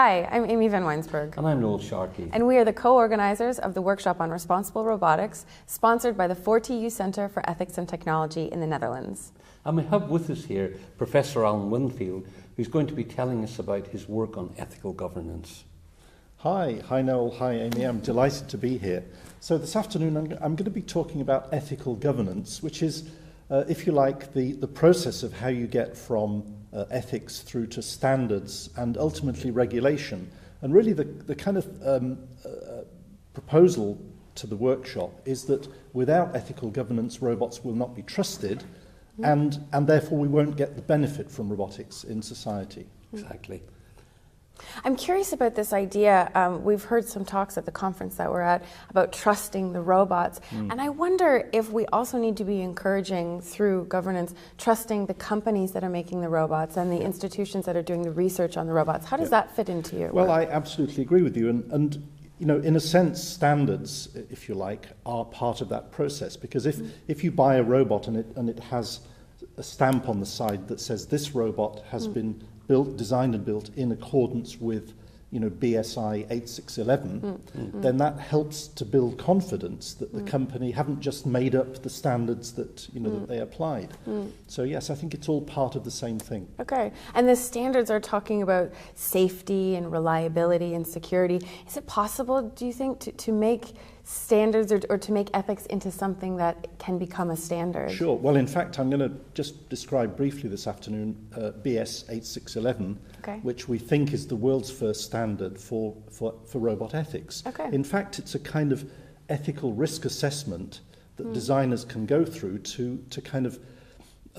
Hi, I'm Amy Van Weinsberg. And I'm Noel Sharkey. And we are the co-organizers of the workshop on Responsible Robotics, sponsored by the 4TU Centre for Ethics and Technology in the Netherlands. And we have with us here Professor Alan Winfield, who's going to be telling us about his work on ethical governance. Hi Noel, hi Amy, I'm delighted to be here. So this afternoon I'm going to be talking about ethical governance, which is, if you like, the process of how you get from ethics through to standards and ultimately regulation. And really the kind of proposal to the workshop is that without ethical governance, robots will not be trusted, and therefore we won't get the benefit from robotics in society. Exactly. I'm curious about this idea. We've heard some talks at the conference that we're at about trusting the robots. And I wonder if we also need to be encouraging, through governance, trusting the companies that are making the robots and the institutions that are doing the research on the robots. How does that fit into your work? Well, I absolutely agree with you. And you know, in a sense, standards, if you like, are part of that process. Because if you buy a robot and it has a stamp on the side that says this robot has been designed and built in accordance with, you know, BSI 8611, then that helps to build confidence that the company haven't just made up the standards that, you know, that they applied. So yes, I think it's all part of the same thing. Okay, and the standards are talking about safety and reliability and security. Is it possible, do you think, to make standards or to make ethics into something that can become a standard? Sure. Well, in fact, I'm going to just describe briefly this afternoon BS 8611, which we think is the world's first standard for robot ethics. In fact, it's a kind of ethical risk assessment that designers can go through to kind of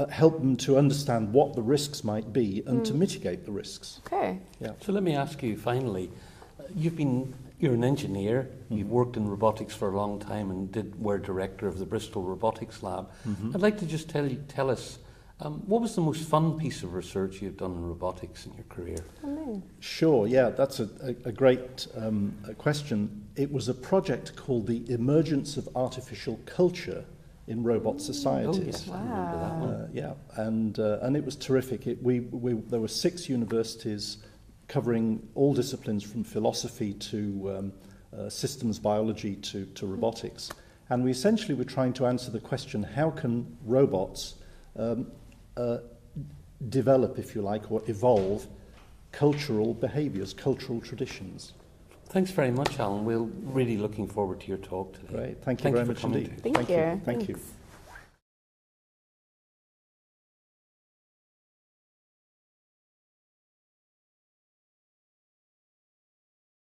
help them to understand what the risks might be and to mitigate the risks. Okay. Yeah. So let me ask you finally, you're an engineer, you've worked in robotics for a long time and were director of the Bristol Robotics Lab. I'd like to just tell us, what was the most fun piece of research you've done in robotics in your career? Sure, yeah, that's a great question. It was a project called the Emergence of Artificial Culture in Robot Societies. Oh yes, I remember that one. Yeah, and it was terrific. There were 6 universities covering all disciplines from philosophy to systems biology to robotics. And we essentially were trying to answer the question, how can robots develop, if you like, or evolve cultural behaviours, cultural traditions? Thanks very much, Alan. We're really looking forward to your talk today. Great. Thank you very much indeed. Thank you. Thank you.